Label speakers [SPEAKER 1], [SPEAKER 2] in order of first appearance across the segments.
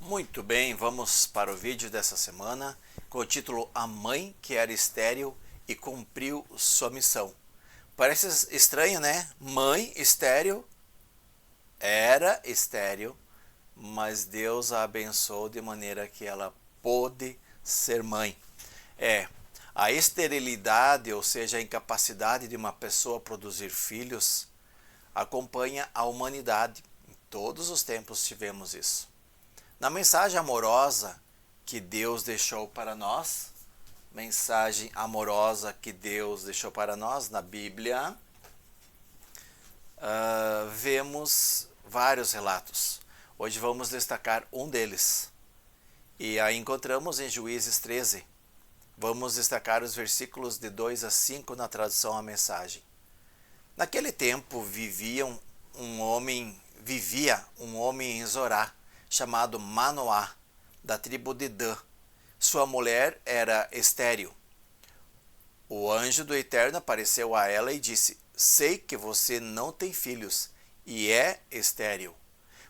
[SPEAKER 1] Muito bem, vamos para o vídeo dessa semana com o título A Mãe que era estéril e cumpriu sua missão. Parece estranho, né? Mãe estéril, era estéril, mas Deus a abençoou de maneira que ela pôde ser mãe. A esterilidade, ou seja, a incapacidade de uma pessoa produzir filhos, acompanha a humanidade. Em todos os tempos tivemos isso. Na mensagem amorosa que Deus deixou para nós, na Bíblia, vemos vários relatos. Hoje vamos destacar um deles. E aí encontramos em Juízes 13. Vamos destacar os versículos de 2 a 5 na tradução à mensagem. Naquele tempo vivia um homem em Zorá, chamado Manoá, da tribo de Dan. Sua mulher era estéril. O anjo do Eterno apareceu a ela e disse: Sei que você não tem filhos e é estéril,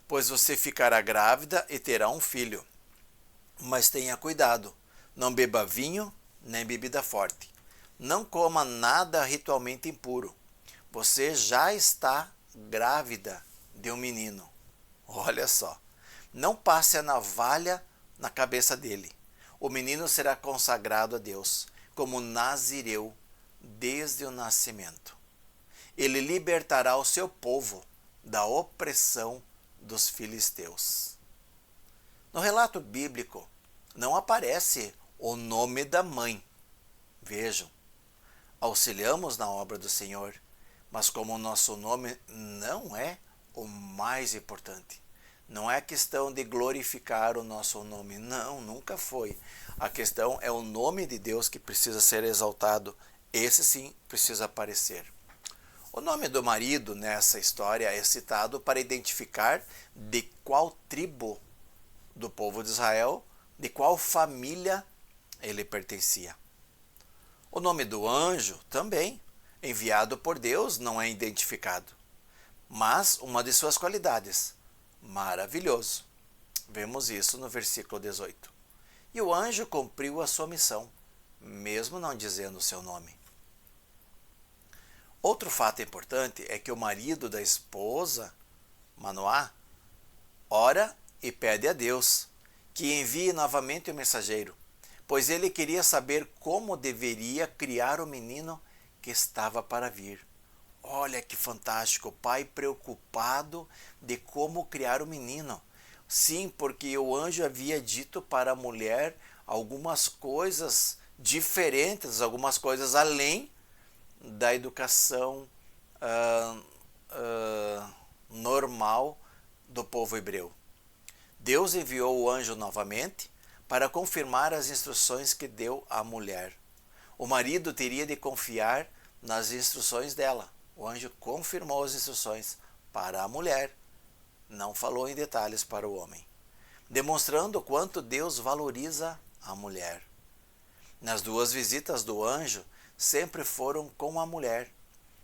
[SPEAKER 1] pois você ficará grávida e terá um filho. Mas tenha cuidado, não beba vinho nem bebida forte. Não coma nada ritualmente impuro. Você já está grávida de um menino. Olha só. Não passe a navalha na cabeça dele. O menino será consagrado a Deus como nazireu desde o nascimento. Ele libertará o seu povo da opressão dos filisteus. No relato bíblico, não aparece o nome da mãe. Vejam, auxiliamos na obra do Senhor, mas como o nosso nome não é o mais importante, não é questão de glorificar o nosso nome, não, nunca foi. A questão é o nome de Deus que precisa ser exaltado, esse sim precisa aparecer. O nome do marido nessa história é citado para identificar de qual tribo do povo de Israel, de qual família ele pertencia. O nome do anjo também, enviado por Deus, não é identificado, mas uma de suas qualidades: maravilhoso. Vemos isso no versículo 18. E o anjo cumpriu a sua missão, mesmo não dizendo o seu nome. Outro fato importante é que o marido da esposa, Manoá, ora e pede a Deus que envie novamente o mensageiro, pois ele queria saber como deveria criar o menino que estava para vir. Olha que fantástico, o pai preocupado de como criar o menino. Sim, porque o anjo havia dito para a mulher algumas coisas diferentes, algumas coisas além da educação normal do povo hebreu. Deus enviou o anjo novamente para confirmar as instruções que deu à mulher. O marido teria de confiar nas instruções dela. O anjo confirmou as instruções para a mulher, não falou em detalhes para o homem, demonstrando o quanto Deus valoriza a mulher. Nas duas visitas do anjo, sempre foram com a mulher,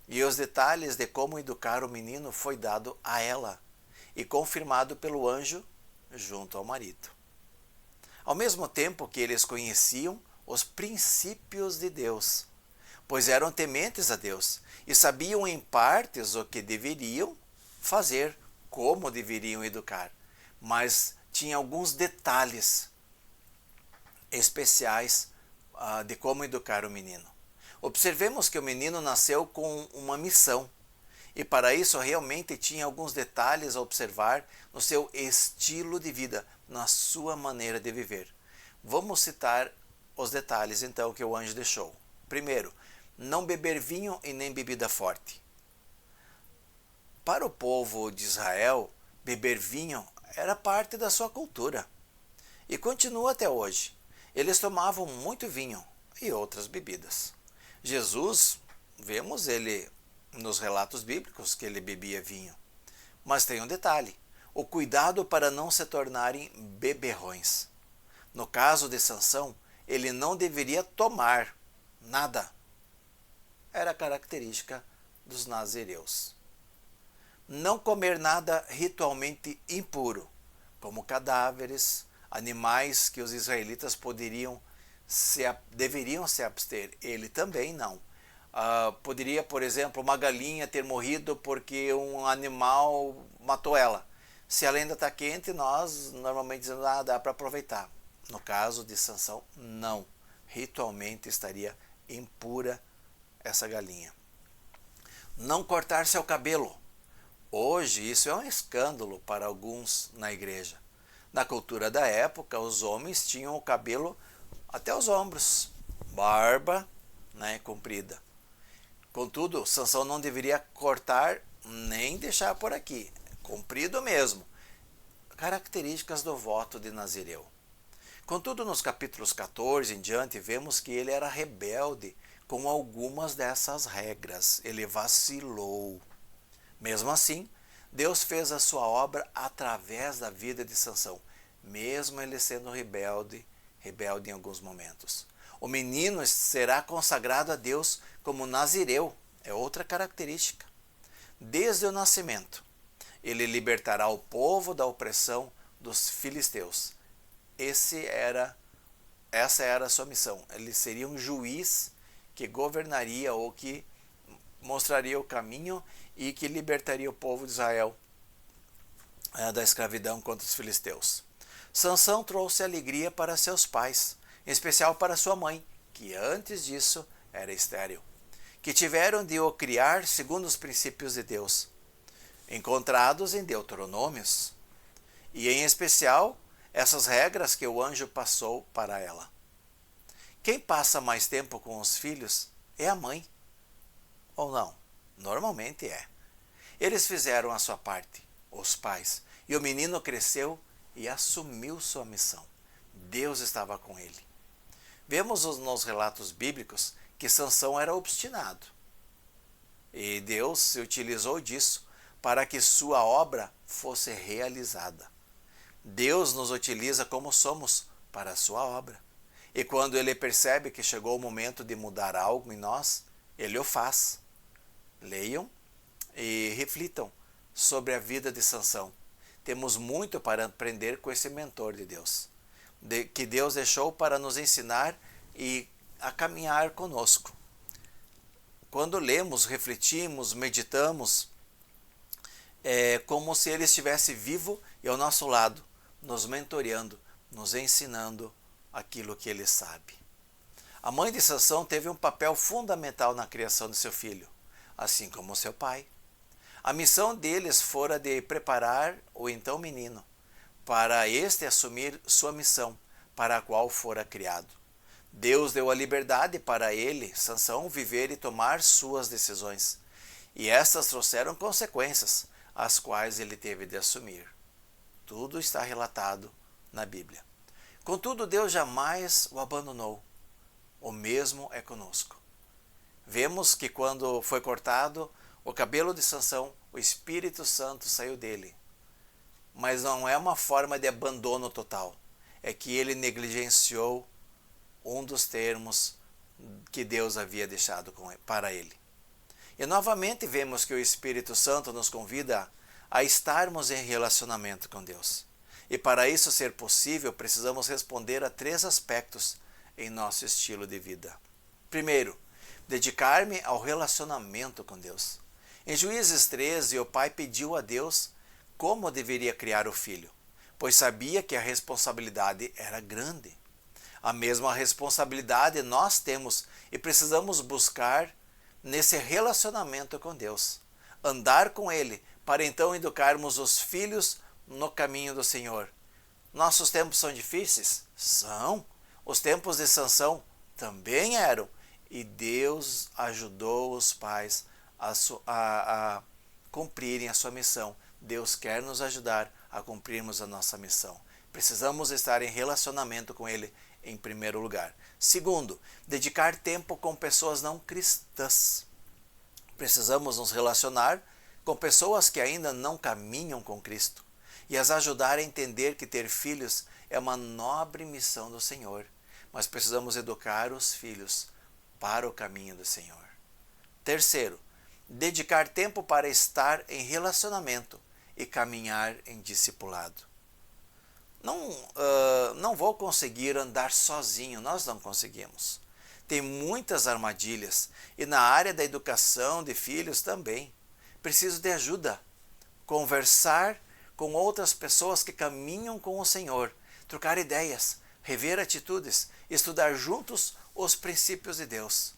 [SPEAKER 1] e os detalhes de como educar o menino foi dado a ela e confirmado pelo anjo junto ao marido. Ao mesmo tempo que eles conheciam os princípios de Deus, pois eram tementes a Deus e sabiam em partes o que deveriam fazer, como deveriam educar, mas tinha alguns detalhes especiais de como educar o menino. Observemos que o menino nasceu com uma missão e para isso realmente tinha alguns detalhes a observar no seu estilo de vida, na sua maneira de viver. Vamos citar os detalhes então que o anjo deixou. Primeiro, não beber vinho e nem bebida forte. Para o povo de Israel, beber vinho era parte da sua cultura e continua até hoje. Eles tomavam muito vinho e outras bebidas. Jesus, vemos ele nos relatos bíblicos que ele bebia vinho. Mas tem um detalhe: o cuidado para não se tornarem beberrões. No caso de Sansão, ele não deveria tomar nada. Era característica dos nazireus. Não comer nada ritualmente impuro, como cadáveres, animais que os israelitas deveriam se abster. Ele também não. Poderia, por exemplo, uma galinha ter morrido porque um animal matou ela. Se ela ainda está quente, nós normalmente dizemos, dá para aproveitar. No caso de Sansão, não. Ritualmente estaria impura essa galinha. Não cortar seu cabelo. Hoje isso é um escândalo para alguns na igreja. Na cultura da época, os homens tinham o cabelo até os ombros, barba, comprida. Contudo, Sansão não deveria cortar nem deixar por aqui, comprido mesmo. Características do voto de Nazireu. Contudo, nos capítulos 14 em diante, vemos que ele era rebelde com algumas dessas regras. Ele vacilou. Mesmo assim, Deus fez a sua obra através da vida de Sansão, mesmo ele sendo rebelde em alguns momentos. O menino será consagrado a Deus como nazireu, é outra característica. Desde o nascimento, ele libertará o povo da opressão dos filisteus. Essa era a sua missão. Ele seria um juiz que governaria ou que mostraria o caminho e que libertaria o povo de Israel da escravidão contra os filisteus. Sansão trouxe alegria para seus pais, em especial para sua mãe, que antes disso era estéril, que tiveram de o criar segundo os princípios de Deus, encontrados em Deuteronômios, e em especial essas regras que o anjo passou para ela. Quem passa mais tempo com os filhos é a mãe, ou não? Normalmente é. Eles fizeram a sua parte, os pais, e o menino cresceu e assumiu sua missão. Deus estava com ele. Vemos nos relatos bíblicos que Sansão era obstinado. E Deus se utilizou disso para que sua obra fosse realizada. Deus nos utiliza como somos para a sua obra. E quando ele percebe que chegou o momento de mudar algo em nós, ele o faz. Leiam e reflitam sobre a vida de Sansão. Temos muito para aprender com esse mentor de Deus, que Deus deixou para nos ensinar e a caminhar conosco. Quando lemos, refletimos, meditamos, é como se ele estivesse vivo e ao nosso lado, nos mentoreando, nos ensinando aquilo que ele sabe. A mãe de Sansão teve um papel fundamental na criação de seu filho, assim como seu pai. A missão deles fora de preparar o então menino, para este assumir sua missão, para a qual fora criado. Deus deu a liberdade para ele, Sansão, viver e tomar suas decisões, e estas trouxeram consequências, as quais ele teve de assumir. Tudo está relatado na Bíblia. Contudo, Deus jamais o abandonou. O mesmo é conosco. Vemos que quando foi cortado o cabelo de Sansão, o Espírito Santo saiu dele. Mas não é uma forma de abandono total. É que ele negligenciou um dos termos que Deus havia deixado para ele. E novamente vemos que o Espírito Santo nos convida a estarmos em relacionamento com Deus. E para isso ser possível, precisamos responder a 3 aspectos em nosso estilo de vida. Primeiro, dedicar-me ao relacionamento com Deus. Em Juízes 13, o pai pediu a Deus como deveria criar o filho, pois sabia que a responsabilidade era grande. A mesma responsabilidade nós temos e precisamos buscar nesse relacionamento com Deus. Andar com Ele, para então educarmos os filhos no caminho do Senhor. Nossos tempos são difíceis? São. Os tempos de Sansão também eram. E Deus ajudou os pais a cumprirem a sua missão. Deus quer nos ajudar a cumprirmos a nossa missão. Precisamos estar em relacionamento com Ele em primeiro lugar. Segundo, dedicar tempo com pessoas não cristãs. Precisamos nos relacionar com pessoas que ainda não caminham com Cristo e as ajudar a entender que ter filhos é uma nobre missão do Senhor, mas precisamos educar os filhos para o caminho do Senhor. Terceiro, dedicar tempo para estar em relacionamento e caminhar em discipulado. não vou conseguir andar sozinho, nós não conseguimos. Tem muitas armadilhas e na área da educação de filhos também. Preciso de ajuda, conversar com outras pessoas que caminham com o Senhor, trocar ideias, rever atitudes, estudar juntos os princípios de Deus.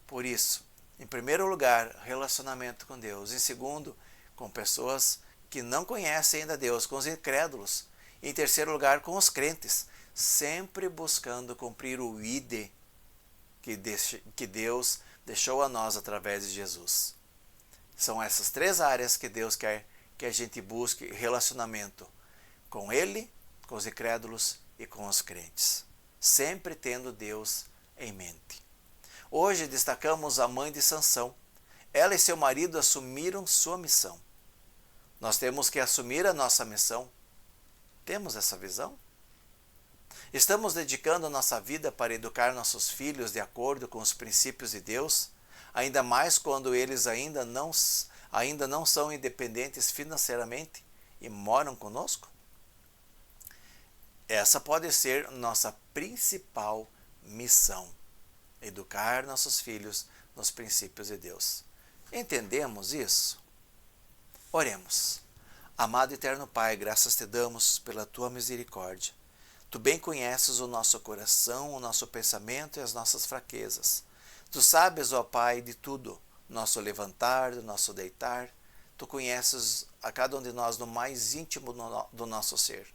[SPEAKER 1] Por isso, em primeiro lugar, relacionamento com Deus. Em segundo, com pessoas que não conhecem ainda Deus, com os incrédulos. Em terceiro lugar, com os crentes, sempre buscando cumprir o ID que Deus deixou a nós através de Jesus. São essas três áreas que Deus quer que a gente busque relacionamento com Ele, com os incrédulos e com os crentes, sempre tendo Deus em mente. Hoje destacamos a mãe de Sansão. Ela e seu marido assumiram sua missão. Nós temos que assumir a nossa missão. Temos essa visão? Estamos dedicando nossa vida para educar nossos filhos de acordo com os princípios de Deus, ainda mais quando eles ainda não são independentes financeiramente e moram conosco? Essa pode ser nossa principal missão, educar nossos filhos nos princípios de Deus. Entendemos isso? Oremos. Amado eterno Pai, graças te damos pela tua misericórdia. Tu bem conheces o nosso coração, o nosso pensamento e as nossas fraquezas. Tu sabes, ó Pai, de tudo, nosso levantar, do nosso deitar. Tu conheces a cada um de nós no mais íntimo do nosso ser.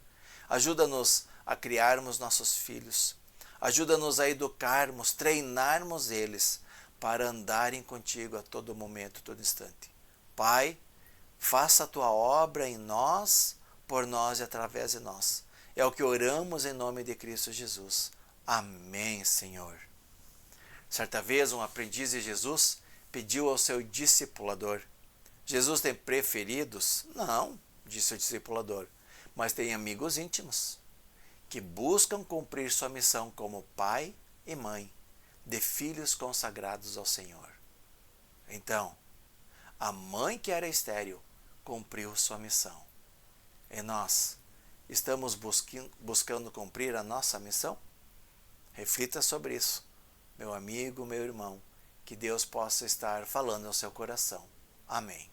[SPEAKER 1] Ajuda-nos a criarmos nossos filhos. Ajuda-nos a educarmos, treinarmos eles para andarem contigo a todo momento, todo instante. Pai, faça a tua obra em nós, por nós e através de nós. É o que oramos em nome de Cristo Jesus. Amém, Senhor. Certa vez, um aprendiz de Jesus pediu ao seu discipulador: Jesus tem preferidos? Não, disse o discipulador, mas tem amigos íntimos que buscam cumprir sua missão como pai e mãe de filhos consagrados ao Senhor. Então, a mãe que era estéril cumpriu sua missão. E nós estamos buscando cumprir a nossa missão? Reflita sobre isso, meu amigo, meu irmão, que Deus possa estar falando ao seu coração. Amém.